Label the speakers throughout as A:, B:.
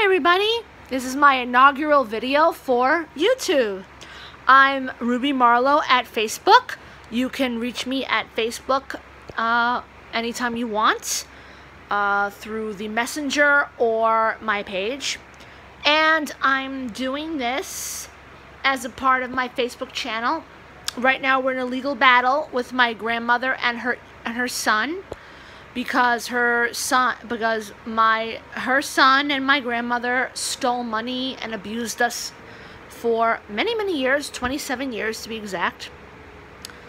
A: Hi everybody, this is my inaugural video for YouTube. I'm Ruby Marlowe at Facebook. You can reach me at Facebook anytime you want through the messenger or my page. And I'm doing this as a part of my Facebook channel. Right now we're in a legal battle with my grandmother and her son. Because her son and my grandmother stole money and abused us for many years, 27 years to be exact.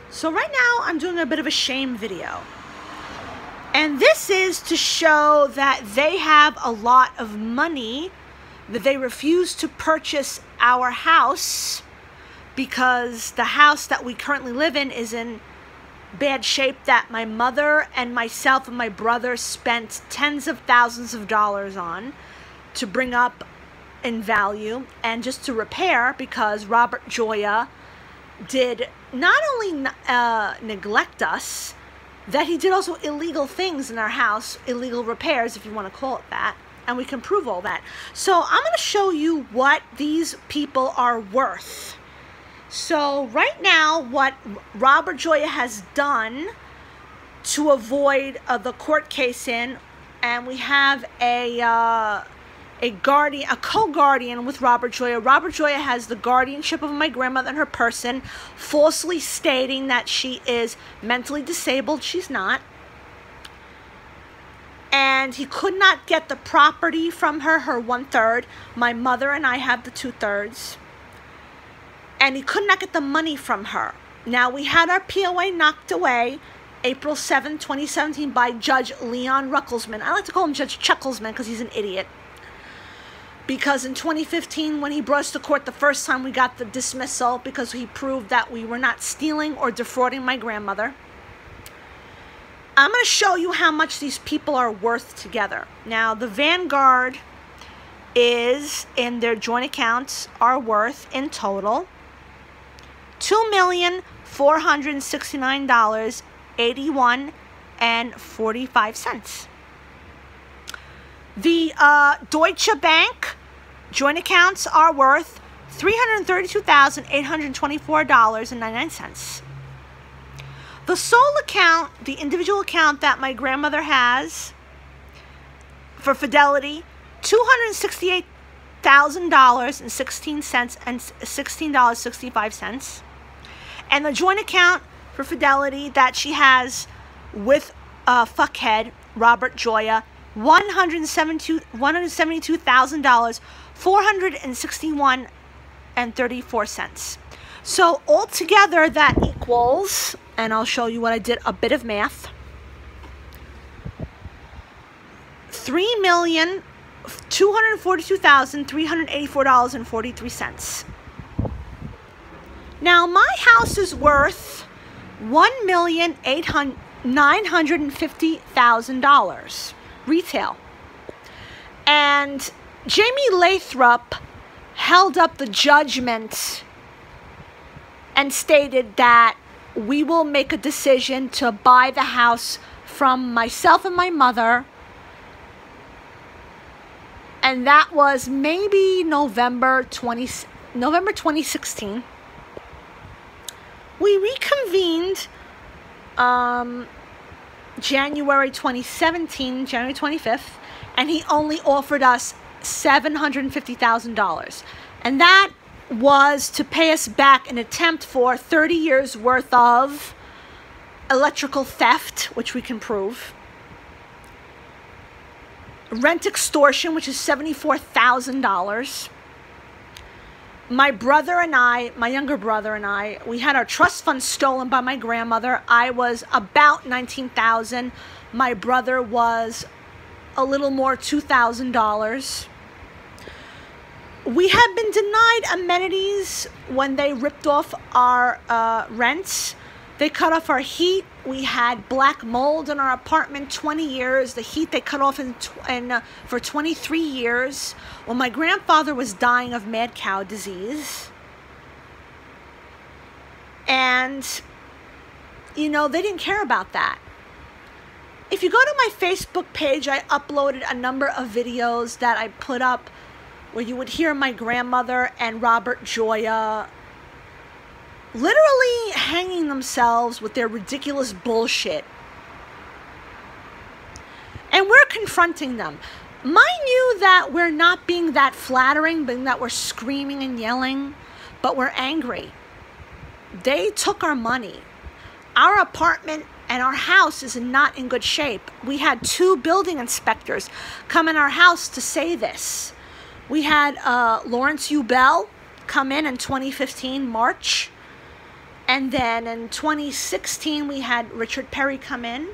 A: So right now I'm doing a bit of a shame video. And this is to show that they have a lot of money, that they refuse to purchase our house because the house that we currently live in is in bad shape, that my mother and myself and my brother spent tens of thousands of dollars on to bring up in value and just to repair, because Robert Gioia did not only neglect us, that he did also illegal things in our house, illegal repairs if you want to call it that, and we can prove all that. So I'm going to show you what these people are worth. So right now, what Robert Gioia has done to avoid the court case and we have a co-guardian with Robert Gioia. Robert Gioia has the guardianship of my grandmother and her person, falsely stating that she is mentally disabled. She's not. And he could not get the property from her 1/3. My mother and I have the 2/3. And he could not get the money from her. Now, we had our POA knocked away April 7, 2017 by Judge Leon Ruckelsman. I like to call him Judge Chucklesman because he's an idiot. Because in 2015, when he brought us to court the first time, we got the dismissal because he proved that we were not stealing or defrauding my grandmother. I'm going to show you how much these people are worth together. Now, the Vanguard is, in their joint accounts, are worth in total $2,469.81.45. The Deutsche Bank joint accounts are worth $332,824.99. The sole account, the individual account that my grandmother has for Fidelity, $268,000.16 and $16.65. And the joint account for Fidelity that she has with fuckhead Robert Gioia, $172,000, $461.34. So altogether that equals, and I'll show you what I did, a bit of math, $3,242,384.43. Now, my house is worth $1,950,000 retail. And Jamie Lathrop held up the judgment and stated that we will make a decision to buy the house from myself and my mother. And that was maybe November 2016. We reconvened January 2017, January 25th, and he only offered us $750,000. And that was to pay us back an attempt for 30 years worth of electrical theft, which we can prove, rent extortion, which is $74,000. My brother and I, my younger brother and I, we had our trust fund stolen by my grandmother. I was about $19,000. My brother was a little more, $2,000. We had been denied amenities when they ripped off our rents. They cut off our heat. We had black mold in our apartment 20 years. The heat they cut off for 23 years. When my grandfather was dying of mad cow disease. And, you know, they didn't care about that. If you go to my Facebook page, I uploaded a number of videos that I put up where you would hear my grandmother and Robert Gioia literally hanging themselves with their ridiculous bullshit. And we're confronting them. Mind you that we're not being that flattering, being that we're screaming and yelling, but we're angry. They took our money. Our apartment and our house is not in good shape. We had 2 building inspectors come in our house to say this. We had Lawrence U. Bell come in 2015, March. And then in 2016, we had Richard Perry come in.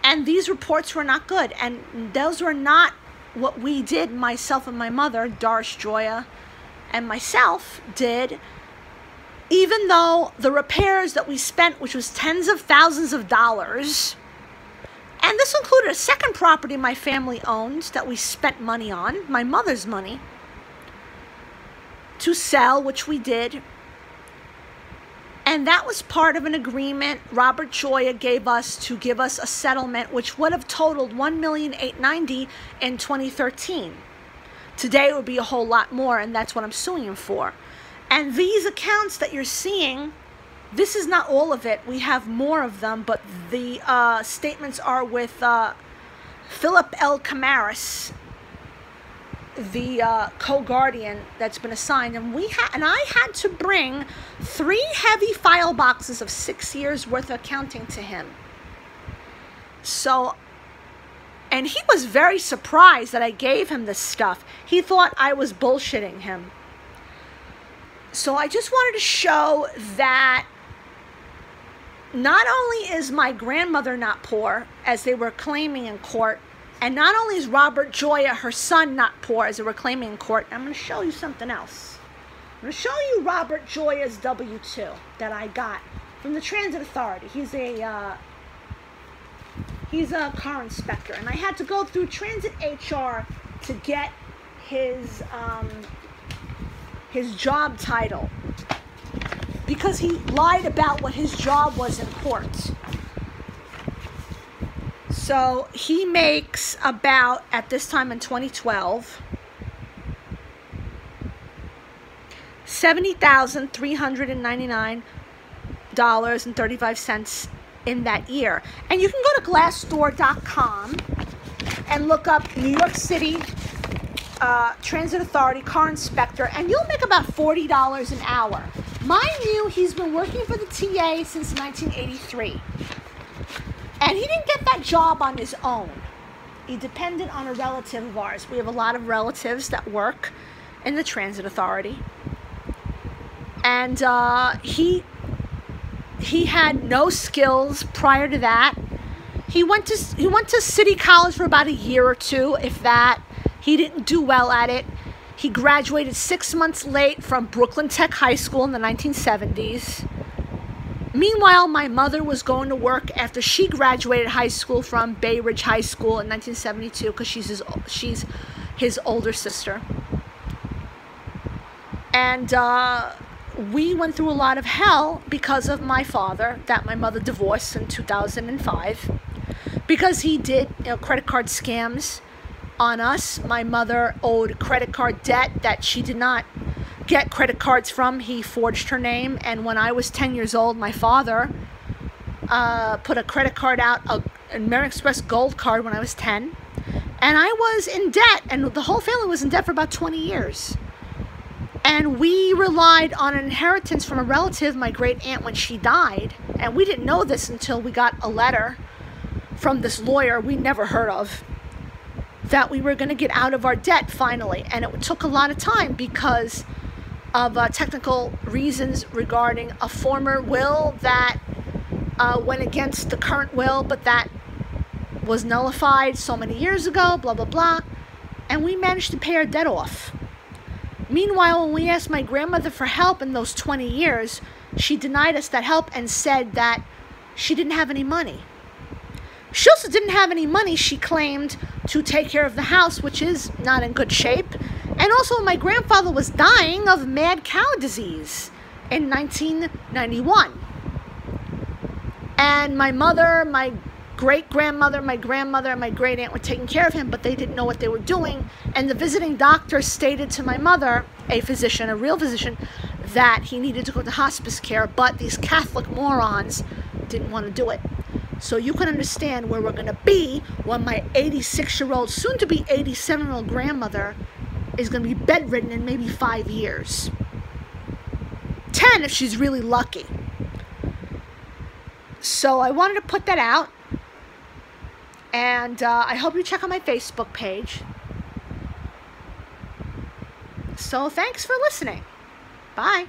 A: And these reports were not good. And those were not what we did, myself and my mother, Doris Gioia, and myself did. Even though the repairs that we spent, which was tens of thousands of dollars, and this included a second property my family owned that we spent money on, my mother's money, to sell, which we did. And that was part of an agreement Robert Gioia gave us to give us a settlement, which would have totaled $1,890,000 in 2013. Today it would be a whole lot more, and that's what I'm suing him for. And these accounts that you're seeing, this is not all of it. We have more of them, but the statements are with Philip L. Camaris, the co-guardian that's been assigned. And I had to bring 3 heavy file boxes of 6 years worth of accounting to him. So, and he was very surprised that I gave him this stuff. He thought I was bullshitting him. So I just wanted to show that not only is my grandmother not poor, as they were claiming in court, and not only is Robert Gioia, her son, not poor, as they were claiming in court, I'm going to show you something else. I'm going to show you Robert Gioia's W-2 that I got from the Transit Authority. He's a car inspector, and I had to go through Transit HR to get his job title, because he lied about what his job was in court. So he makes about, at this time in 2012, $70,399.35 in that year. And you can go to Glassdoor.com and look up New York City Transit Authority car inspector, and you'll make about $40 an hour. Mind you, he's been working for the TA since 1983. And he didn't get that job on his own. He depended on a relative of ours. We have a lot of relatives that work in the Transit Authority. And he had no skills prior to that. He went to City College for about a year or 2, if that. He didn't do well at it. He graduated 6 months late from Brooklyn Tech High School in the 1970s. Meanwhile, my mother was going to work after she graduated high school from Bay Ridge High School in 1972, because she's his older sister. And we went through a lot of hell because of my father, that my mother divorced in 2005, because he did credit card scams on us. My mother owed credit card debt that she did not get credit cards from. He forged her name, and when I was 10 years old, my father put a credit card out, an American Express Gold card, when I was 10, and I was in debt, and the whole family was in debt for about 20 years. And we relied on an inheritance from a relative, my great aunt, when she died, and we didn't know this until we got a letter from this lawyer we never heard of, that we were going to get out of our debt finally. And it took a lot of time because of technical reasons regarding a former will that went against the current will, but that was nullified so many years ago, blah, blah, blah. And we managed to pay our debt off. Meanwhile, when we asked my grandmother for help in those 20 years, she denied us that help and said that she didn't have any money. She also didn't have any money, she claimed, to take care of the house, which is not in good shape. And also, my grandfather was dying of mad cow disease in 1991. And my mother, my great-grandmother, my grandmother, and my great-aunt were taking care of him, but they didn't know what they were doing. And the visiting doctor stated to my mother, a physician, a real physician, that he needed to go to hospice care, but these Catholic morons didn't want to do it. So you can understand where we're going to be when my 86-year-old, soon-to-be 87-year-old grandmother is going to be bedridden in maybe 5 years. 10 if she's really lucky. So I wanted to put that out. And I hope you check out my Facebook page. So thanks for listening. Bye.